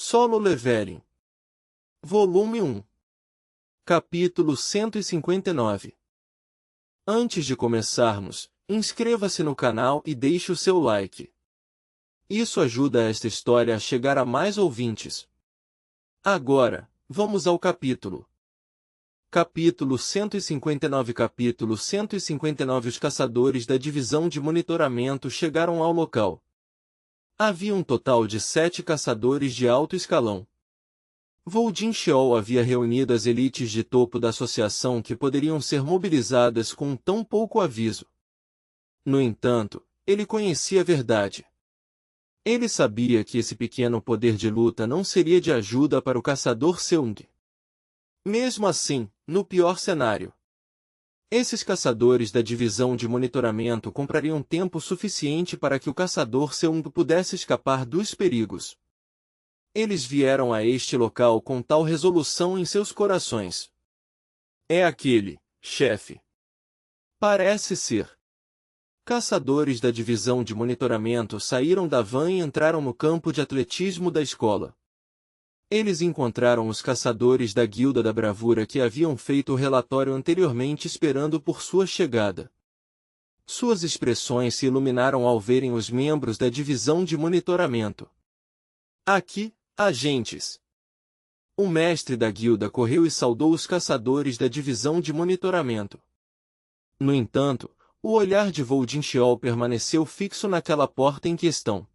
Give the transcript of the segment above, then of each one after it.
Solo Leveling. Volume 1. Capítulo 159. Antes de começarmos, inscreva-se no canal e deixe o seu like. Isso ajuda esta história a chegar a mais ouvintes. Agora, vamos ao capítulo. Capítulo 159. Capítulo 159. Os caçadores da divisão de monitoramento chegaram ao local. Havia um total de 7 caçadores de alto escalão. Voldin Sheol havia reunido as elites de topo da associação que poderiam ser mobilizadas com tão pouco aviso. No entanto, ele conhecia a verdade. Ele sabia que esse pequeno poder de luta não seria de ajuda para o caçador Seung. Mesmo assim, no pior cenário, esses caçadores da divisão de monitoramento comprariam tempo suficiente para que o caçador Seung pudesse escapar dos perigos. Eles vieram a este local com tal resolução em seus corações. É aquele, chefe. Parece ser. Caçadores da divisão de monitoramento saíram da van e entraram no campo de atletismo da escola. Eles encontraram os caçadores da Guilda da Bravura que haviam feito o relatório anteriormente esperando por sua chegada. Suas expressões se iluminaram ao verem os membros da divisão de monitoramento. Aqui, agentes. O mestre da guilda correu e saudou os caçadores da divisão de monitoramento. No entanto, o olhar de Voldin Sheol permaneceu fixo naquela porta em questão.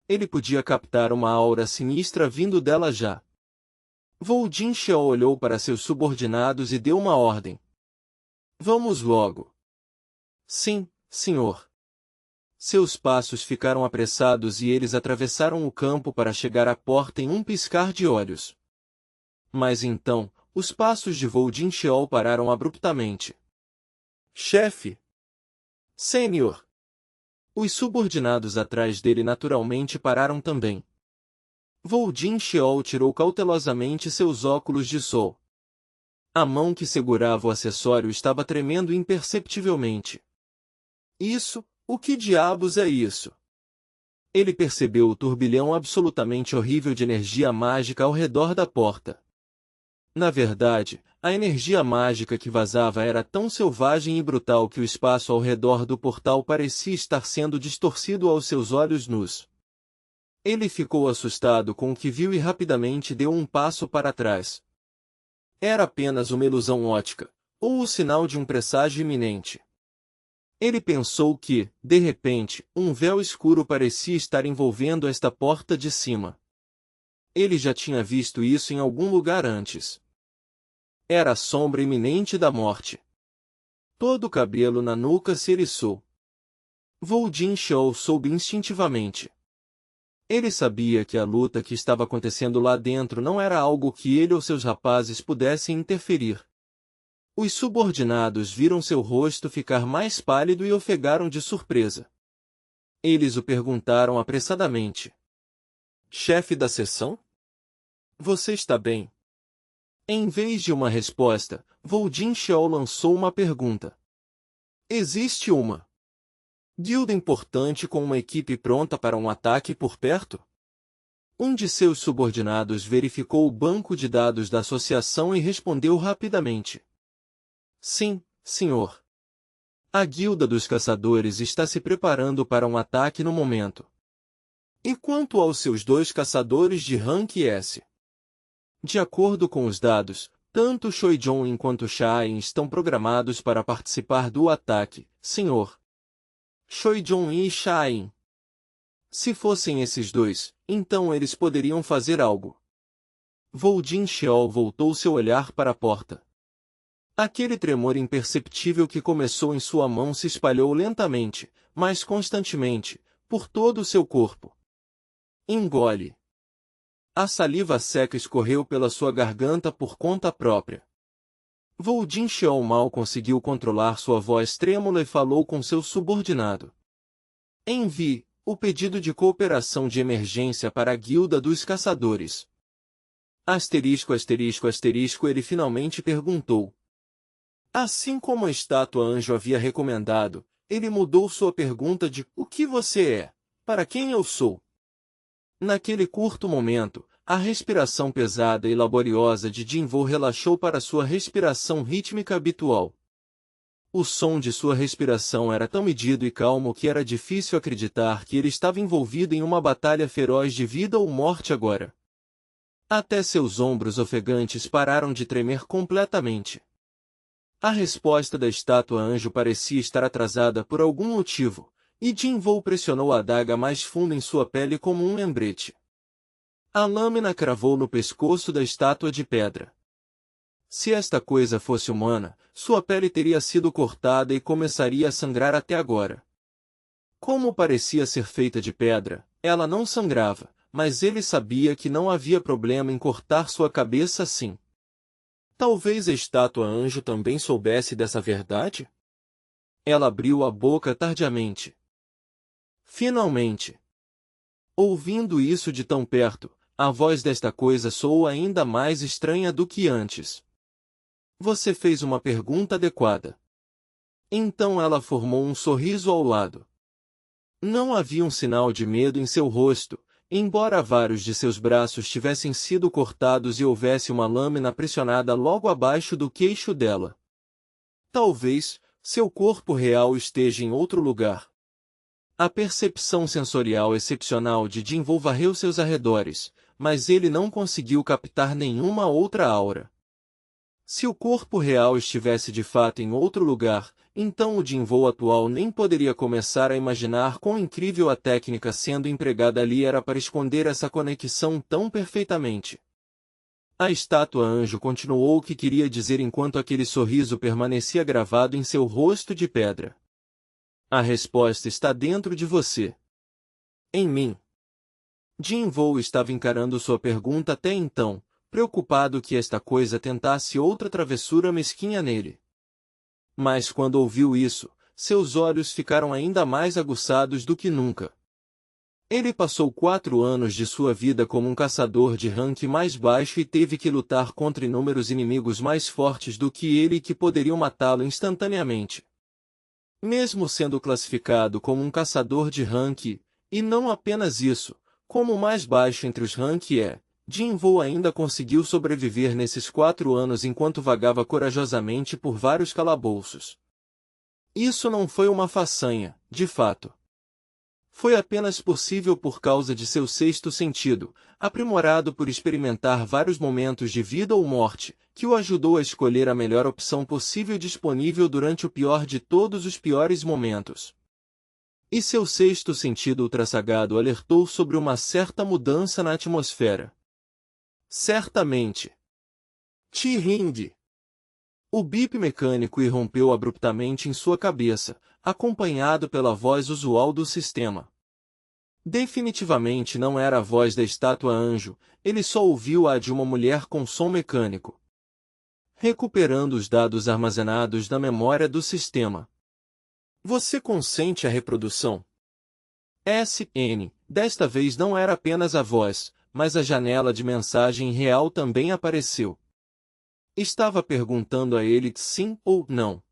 Ele podia captar uma aura sinistra vindo dela já. Voldin Sheol olhou para seus subordinados e deu uma ordem. Vamos logo. Sim, senhor. Seus passos ficaram apressados e eles atravessaram o campo para chegar à porta em um piscar de olhos. Mas então, os passos de Voldin Sheol pararam abruptamente. Chefe! Sênior! Os subordinados atrás dele naturalmente pararam também. Voldin Sheol tirou cautelosamente seus óculos de sol. A mão que segurava o acessório estava tremendo imperceptivelmente. Isso, o que diabos é isso? Ele percebeu o turbilhão absolutamente horrível de energia mágica ao redor da porta. Na verdade, a energia mágica que vazava era tão selvagem e brutal que o espaço ao redor do portal parecia estar sendo distorcido aos seus olhos nus. Ele ficou assustado com o que viu e rapidamente deu um passo para trás. Era apenas uma ilusão óptica, ou o sinal de um presságio iminente. Ele pensou que, de repente, um véu escuro parecia estar envolvendo esta porta de cima. Ele já tinha visto isso em algum lugar antes. Era a sombra iminente da morte. Todo o cabelo na nuca se eriçou. Voldin Sheol soube instintivamente. Ele sabia que a luta que estava acontecendo lá dentro não era algo que ele ou seus rapazes pudessem interferir. Os subordinados viram seu rosto ficar mais pálido e ofegaram de surpresa. Eles o perguntaram apressadamente. Chefe da seção? Você está bem? Em vez de uma resposta, Voldin Sheol lançou uma pergunta. Existe uma guilda importante com uma equipe pronta para um ataque por perto? Um de seus subordinados verificou o banco de dados da associação e respondeu rapidamente. Sim, senhor. A Guilda dos Caçadores está se preparando para um ataque no momento. E quanto aos seus 2 caçadores de rank S? De acordo com os dados, tanto Shoijong quanto Shain estão programados para participar do ataque, senhor. Shoijong e Shain. Se fossem esses 2, então eles poderiam fazer algo. Voldin Sheol voltou seu olhar para a porta. Aquele tremor imperceptível que começou em sua mão se espalhou lentamente, mas constantemente, por todo o seu corpo. Engole. A saliva seca escorreu pela sua garganta por conta própria. Voldin Sheol mal conseguiu controlar sua voz trêmula e falou com seu subordinado. Envie o pedido de cooperação de emergência para a Guilda dos Caçadores. Asterisco, asterisco, asterisco, ele finalmente perguntou. Assim como a estátua anjo havia recomendado, ele mudou sua pergunta de o que você é, para quem eu sou. Naquele curto momento, a respiração pesada e laboriosa de Jinwoo relaxou para sua respiração rítmica habitual. O som de sua respiração era tão medido e calmo que era difícil acreditar que ele estava envolvido em uma batalha feroz de vida ou morte agora. Até seus ombros ofegantes pararam de tremer completamente. A resposta da estátua anjo parecia estar atrasada por algum motivo, e Jinwoo pressionou a adaga mais fundo em sua pele como um lembrete. A lâmina cravou no pescoço da estátua de pedra. Se esta coisa fosse humana, sua pele teria sido cortada e começaria a sangrar até agora. Como parecia ser feita de pedra, ela não sangrava, mas ele sabia que não havia problema em cortar sua cabeça assim. Talvez a estátua anjo também soubesse dessa verdade? Ela abriu a boca tardiamente. Finalmente. Ouvindo isso de tão perto, a voz desta coisa soou ainda mais estranha do que antes. Você fez uma pergunta adequada. Então ela formou um sorriso ao lado. Não havia um sinal de medo em seu rosto, embora vários de seus braços tivessem sido cortados e houvesse uma lâmina pressionada logo abaixo do queixo dela. Talvez, seu corpo real esteja em outro lugar. A percepção sensorial excepcional de Jinwoo varreu seus arredores, mas ele não conseguiu captar nenhuma outra aura. Se o corpo real estivesse de fato em outro lugar, então o Jinwoo atual nem poderia começar a imaginar quão incrível a técnica sendo empregada ali era para esconder essa conexão tão perfeitamente. A estátua anjo continuou o que queria dizer enquanto aquele sorriso permanecia gravado em seu rosto de pedra. A resposta está dentro de você. Em mim. Jinwoo estava encarando sua pergunta até então, preocupado que esta coisa tentasse outra travessura mesquinha nele. Mas quando ouviu isso, seus olhos ficaram ainda mais aguçados do que nunca. Ele passou 4 anos de sua vida como um caçador de rank mais baixo e teve que lutar contra inúmeros inimigos mais fortes do que ele e que poderiam matá-lo instantaneamente. Mesmo sendo classificado como um caçador de rank, e não apenas isso, como o mais baixo entre os rank Jinwoo ainda conseguiu sobreviver nesses 4 anos enquanto vagava corajosamente por vários calabouços. Isso não foi uma façanha, de fato. Foi apenas possível por causa de seu sexto sentido, aprimorado por experimentar vários momentos de vida ou morte, que o ajudou a escolher a melhor opção possível disponível durante o pior de todos os piores momentos. E seu sexto sentido ultrassagado alertou sobre uma certa mudança na atmosfera. Certamente. Ti-ring. O bip mecânico irrompeu abruptamente em sua cabeça, acompanhado pela voz usual do sistema. Definitivamente não era a voz da estátua anjo, ele só ouviu a de uma mulher com som mecânico. Recuperando os dados armazenados na memória do sistema. Você consente a reprodução? SN, desta vez não era apenas a voz, mas a janela de mensagem real também apareceu. Estava perguntando a ele sim ou não.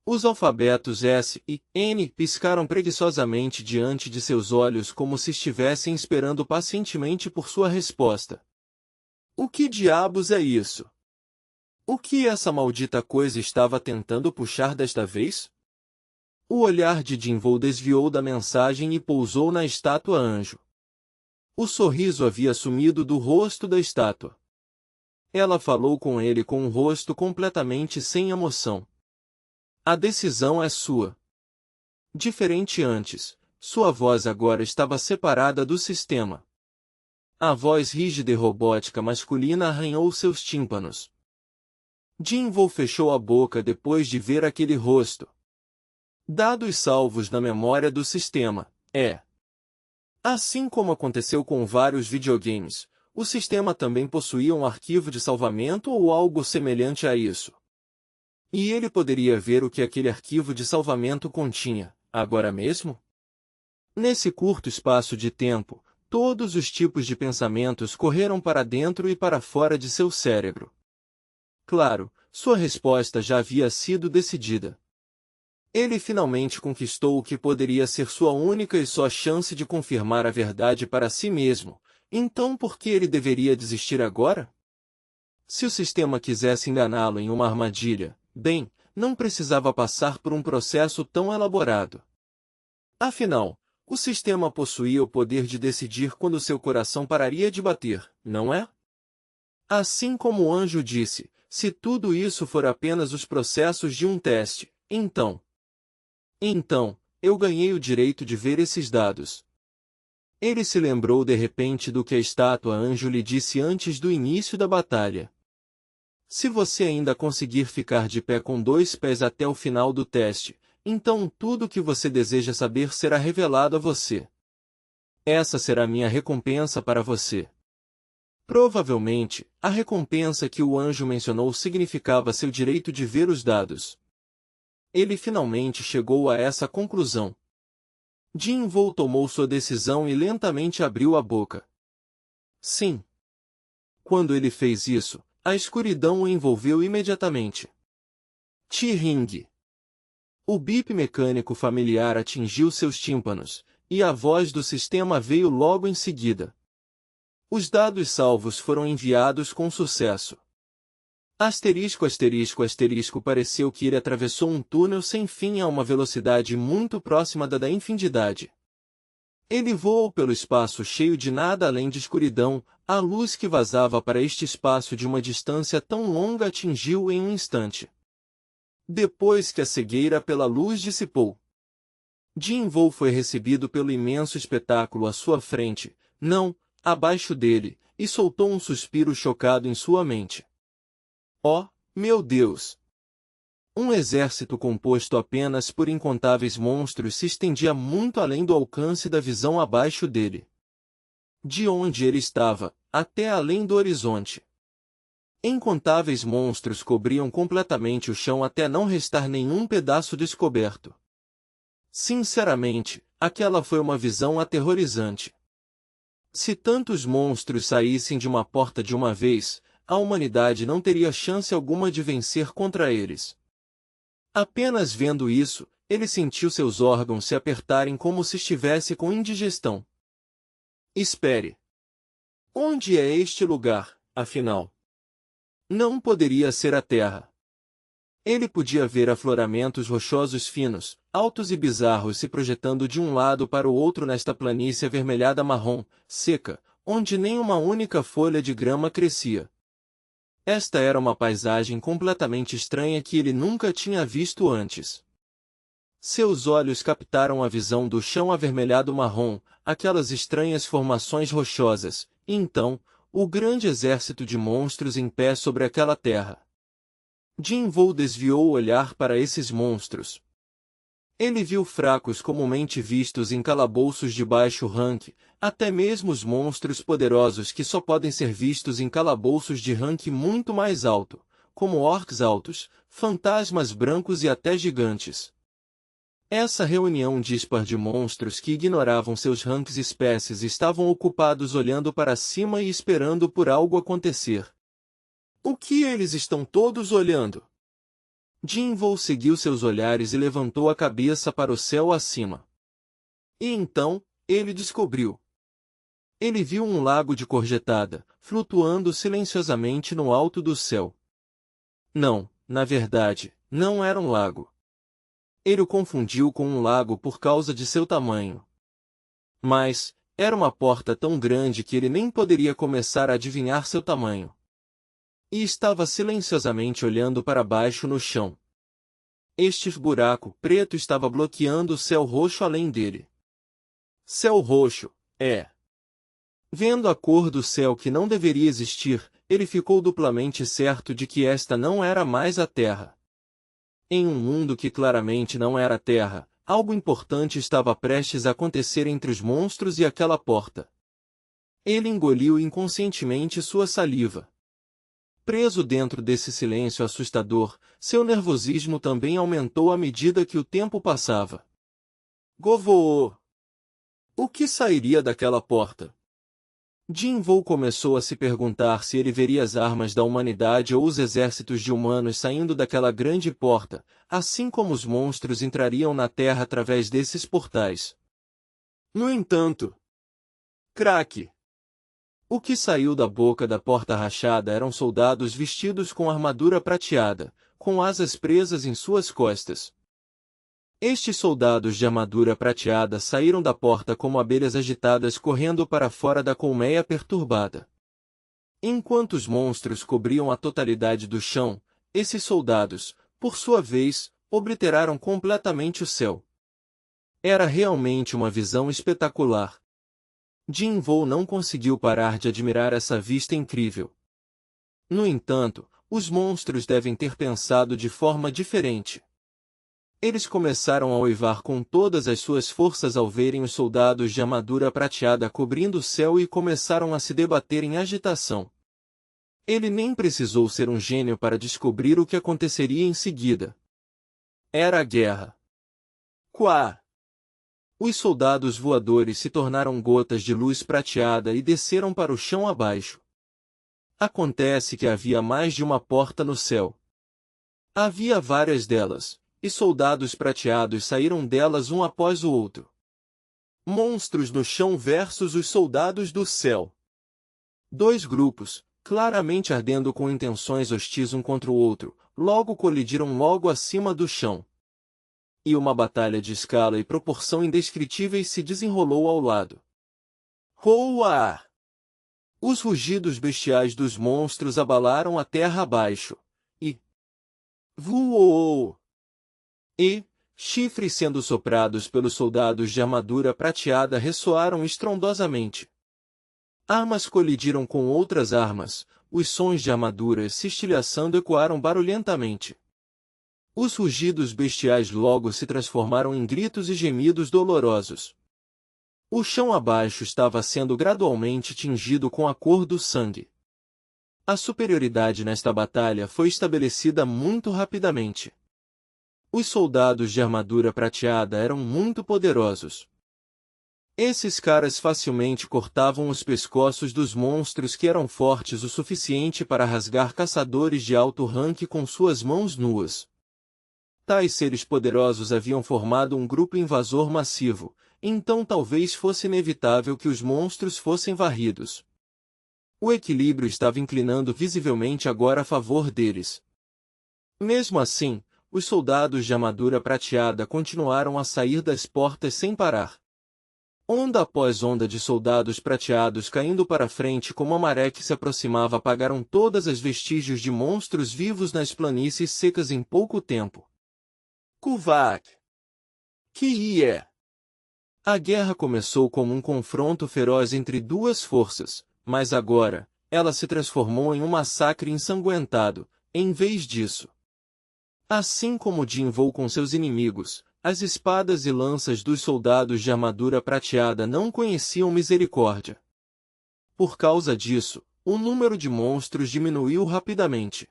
Os alfabetos S e N piscaram preguiçosamente diante de seus olhos como se estivessem esperando pacientemente por sua resposta. O que diabos é isso? O que essa maldita coisa estava tentando puxar desta vez? O olhar de Jinwoo desviou da mensagem e pousou na estátua anjo. O sorriso havia sumido do rosto da estátua. Ela falou com ele com um rosto completamente sem emoção. A decisão é sua. Diferente antes, sua voz agora estava separada do sistema. A voz rígida e robótica masculina arranhou seus tímpanos. Jinwoo fechou a boca depois de ver aquele rosto. Dados salvos na memória do sistema, Assim como aconteceu com vários videogames, o sistema também possuía um arquivo de salvamento ou algo semelhante a isso. E ele poderia ver o que aquele arquivo de salvamento continha, agora mesmo? Nesse curto espaço de tempo, todos os tipos de pensamentos correram para dentro e para fora de seu cérebro. Claro, sua resposta já havia sido decidida. Ele finalmente conquistou o que poderia ser sua única e só chance de confirmar a verdade para si mesmo. Então por que ele deveria desistir agora? Se o sistema quisesse enganá-lo em uma armadilha, bem, não precisava passar por um processo tão elaborado. Afinal, o sistema possuía o poder de decidir quando seu coração pararia de bater, não é? Assim como o anjo disse, se tudo isso for apenas os processos de um teste, então, eu ganhei o direito de ver esses dados. Ele se lembrou de repente do que a estátua anjo lhe disse antes do início da batalha. Se você ainda conseguir ficar de pé com 2 pés até o final do teste, então tudo o que você deseja saber será revelado a você. Essa será minha recompensa para você. Provavelmente, a recompensa que o anjo mencionou significava seu direito de ver os dados. Ele finalmente chegou a essa conclusão. Jin-Woo tomou sua decisão e lentamente abriu a boca. Sim. Quando ele fez isso, a escuridão o envolveu imediatamente. Ti-Ring. O bip mecânico familiar atingiu seus tímpanos, e a voz do sistema veio logo em seguida. Os dados salvos foram enviados com sucesso. Asterisco asterisco asterisco pareceu que ele atravessou um túnel sem fim a uma velocidade muito próxima da infinidade. Ele voou pelo espaço cheio de nada além de escuridão, a luz que vazava para este espaço de uma distância tão longa atingiu-o em um instante. Depois que a cegueira pela luz dissipou, Jin-Woo foi recebido pelo imenso espetáculo à sua frente, não, abaixo dele, e soltou um suspiro chocado em sua mente. Oh, meu Deus! Um exército composto apenas por incontáveis monstros se estendia muito além do alcance da visão abaixo dele. De onde ele estava, até além do horizonte. Incontáveis monstros cobriam completamente o chão até não restar nenhum pedaço descoberto. Sinceramente, aquela foi uma visão aterrorizante. Se tantos monstros saíssem de uma porta de uma vez, a humanidade não teria chance alguma de vencer contra eles. Apenas vendo isso, ele sentiu seus órgãos se apertarem como se estivesse com indigestão. Espere. Onde é este lugar, afinal? Não poderia ser a Terra. Ele podia ver afloramentos rochosos finos, altos e bizarros se projetando de um lado para o outro nesta planície avermelhada marrom, seca, onde nem uma única folha de grama crescia. Esta era uma paisagem completamente estranha que ele nunca tinha visto antes. Seus olhos captaram a visão do chão avermelhado marrom, aquelas estranhas formações rochosas, e então, o grande exército de monstros em pé sobre aquela terra. Jin-Woo desviou o olhar para esses monstros. Ele viu fracos comumente vistos em calabouços de baixo rank, até mesmo os monstros poderosos que só podem ser vistos em calabouços de rank muito mais alto, como orcs altos, fantasmas brancos e até gigantes. Essa reunião dispar de monstros que ignoravam seus ranks e espécies estavam ocupados olhando para cima e esperando por algo acontecer. O que eles estão todos olhando? Jin-Woo seguiu seus olhares e levantou a cabeça para o céu acima. E então, ele descobriu. Ele viu um lago de corjetada, flutuando silenciosamente no alto do céu. Não, na verdade, não era um lago. Ele o confundiu com um lago por causa de seu tamanho. Mas, era uma porta tão grande que ele nem poderia começar a adivinhar seu tamanho. E estava silenciosamente olhando para baixo no chão. Este buraco preto estava bloqueando o céu roxo além dele. Céu roxo, é. Vendo a cor do céu que não deveria existir, ele ficou duplamente certo de que esta não era mais a Terra. Em um mundo que claramente não era a Terra, algo importante estava prestes a acontecer entre os monstros e aquela porta. Ele engoliu inconscientemente sua saliva. Preso dentro desse silêncio assustador, seu nervosismo também aumentou à medida que o tempo passava. Govoo! O que sairia daquela porta? Jinvou começou a se perguntar se ele veria as armas da humanidade ou os exércitos de humanos saindo daquela grande porta, assim como os monstros entrariam na Terra através desses portais. No entanto, craque! O que saiu da boca da porta rachada eram soldados vestidos com armadura prateada, com asas presas em suas costas. Estes soldados de armadura prateada saíram da porta como abelhas agitadas correndo para fora da colmeia perturbada. Enquanto os monstros cobriam a totalidade do chão, esses soldados, por sua vez, obliteraram completamente o céu. Era realmente uma visão espetacular. Jinvou não conseguiu parar de admirar essa vista incrível. No entanto, os monstros devem ter pensado de forma diferente. Eles começaram a uivar com todas as suas forças ao verem os soldados de armadura prateada cobrindo o céu e começaram a se debater em agitação. Ele nem precisou ser um gênio para descobrir o que aconteceria em seguida. Era a guerra. Quá! Os soldados voadores se tornaram gotas de luz prateada e desceram para o chão abaixo. Acontece que havia mais de uma porta no céu. Havia várias delas, e soldados prateados saíram delas um após o outro. Monstros no chão versus os soldados do céu. Dois grupos, claramente ardendo com intenções hostis um contra o outro, logo colidiram logo acima do chão. E uma batalha de escala e proporção indescritíveis se desenrolou ao lado. Roar! Os rugidos bestiais dos monstros abalaram a terra abaixo. E voou! E chifres sendo soprados pelos soldados de armadura prateada ressoaram estrondosamente. Armas colidiram com outras armas, os sons de armaduras se estilhaçando ecoaram barulhentamente. Os rugidos bestiais logo se transformaram em gritos e gemidos dolorosos. O chão abaixo estava sendo gradualmente tingido com a cor do sangue. A superioridade nesta batalha foi estabelecida muito rapidamente. Os soldados de armadura prateada eram muito poderosos. Esses caras facilmente cortavam os pescoços dos monstros que eram fortes o suficiente para rasgar caçadores de alto rank com suas mãos nuas. Tais seres poderosos haviam formado um grupo invasor massivo, então talvez fosse inevitável que os monstros fossem varridos. O equilíbrio estava inclinando visivelmente agora a favor deles. Mesmo assim, os soldados de armadura prateada continuaram a sair das portas sem parar. Onda após onda de soldados prateados caindo para frente como a maré que se aproximava apagaram todas as vestígios de monstros vivos nas planícies secas em pouco tempo. Kuvak! Que A guerra começou como um confronto feroz entre duas forças, mas agora, ela se transformou em um massacre ensanguentado, em vez disso. Assim como Jinvou com seus inimigos, as espadas e lanças dos soldados de armadura prateada não conheciam misericórdia. Por causa disso, o número de monstros diminuiu rapidamente.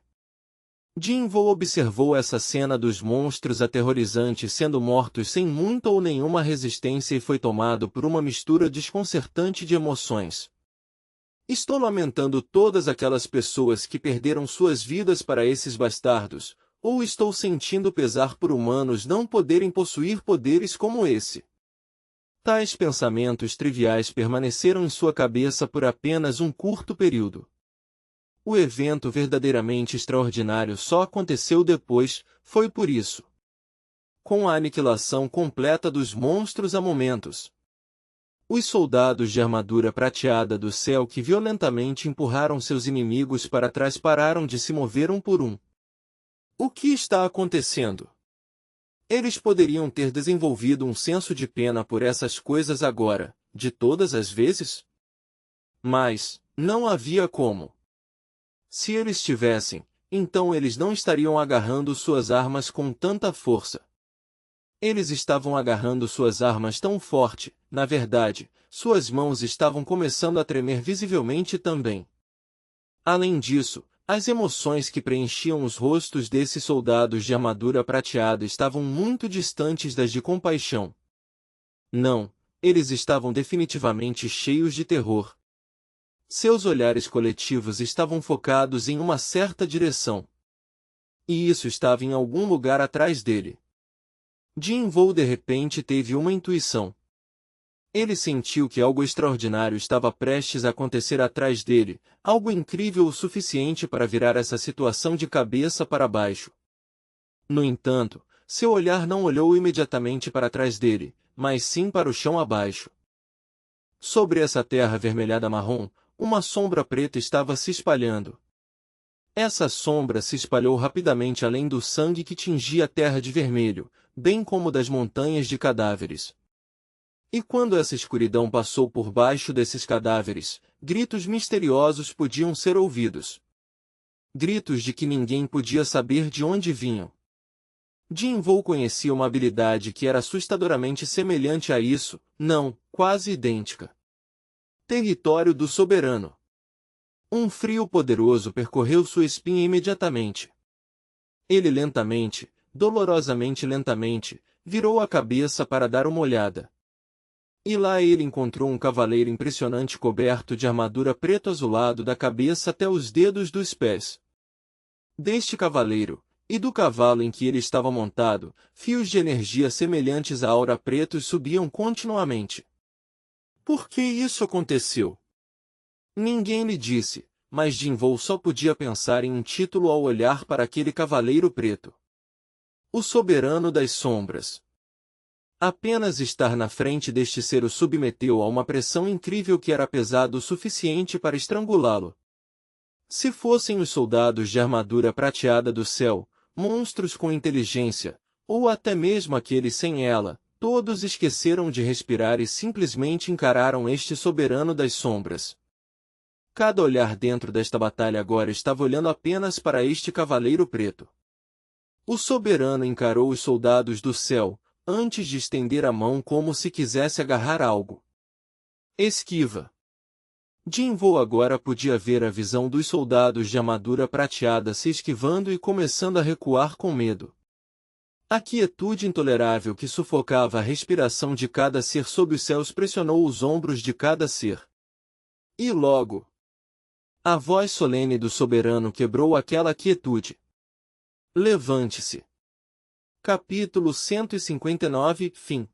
Jinvou observou essa cena dos monstros aterrorizantes sendo mortos sem muita ou nenhuma resistência e foi tomado por uma mistura desconcertante de emoções. Estou lamentando todas aquelas pessoas que perderam suas vidas para esses bastardos, ou estou sentindo pesar por humanos não poderem possuir poderes como esse? Tais pensamentos triviais permaneceram em sua cabeça por apenas um curto período. O evento verdadeiramente extraordinário só aconteceu depois, foi por isso. Com a aniquilação completa dos monstros há momentos. Os soldados de armadura prateada do céu que violentamente empurraram seus inimigos para trás pararam de se mover um por um. O que está acontecendo? Eles poderiam ter desenvolvido um senso de pena por essas coisas agora, de todas as vezes? Mas, não havia como. Se eles tivessem, então eles não estariam agarrando suas armas com tanta força. Eles estavam agarrando suas armas tão forte, na verdade, suas mãos estavam começando a tremer visivelmente também. Além disso, as emoções que preenchiam os rostos desses soldados de armadura prateada estavam muito distantes das de compaixão. Não, eles estavam definitivamente cheios de terror. Seus olhares coletivos estavam focados em uma certa direção. E isso estava em algum lugar atrás dele. Jin-Woo de repente teve uma intuição. Ele sentiu que algo extraordinário estava prestes a acontecer atrás dele, algo incrível o suficiente para virar essa situação de cabeça para baixo. No entanto, seu olhar não olhou imediatamente para trás dele, mas sim para o chão abaixo. Sobre essa terra avermelhada marrom, uma sombra preta estava se espalhando. Essa sombra se espalhou rapidamente além do sangue que tingia a terra de vermelho, bem como das montanhas de cadáveres. E quando essa escuridão passou por baixo desses cadáveres, gritos misteriosos podiam ser ouvidos. Gritos de que ninguém podia saber de onde vinham. Jin-Woo conhecia uma habilidade que era assustadoramente semelhante a isso, não, quase idêntica. Território do Soberano. Um frio poderoso percorreu sua espinha imediatamente. Ele lentamente, dolorosamente lentamente, virou a cabeça para dar uma olhada. E lá ele encontrou um cavaleiro impressionante coberto de armadura preto-azulado da cabeça até os dedos dos pés. Deste cavaleiro, e do cavalo em que ele estava montado, fios de energia semelhantes a aura pretos subiam continuamente. Por que isso aconteceu? Ninguém lhe disse, mas Jin-Woo só podia pensar em um título ao olhar para aquele cavaleiro preto. O Soberano das Sombras. Apenas estar na frente deste ser o submeteu a uma pressão incrível que era pesado o suficiente para estrangulá-lo. Se fossem os soldados de armadura prateada do céu, monstros com inteligência, ou até mesmo aqueles sem ela, todos esqueceram de respirar e simplesmente encararam este soberano das sombras. Cada olhar dentro desta batalha agora estava olhando apenas para este cavaleiro preto. O soberano encarou os soldados do céu, antes de estender a mão como se quisesse agarrar algo. Esquiva. Jin-Woo agora podia ver a visão dos soldados de armadura prateada se esquivando e começando a recuar com medo. A quietude intolerável que sufocava a respiração de cada ser sob os céus pressionou os ombros de cada ser. E logo, a voz solene do soberano quebrou aquela quietude. Levante-se. Capítulo 159, fim.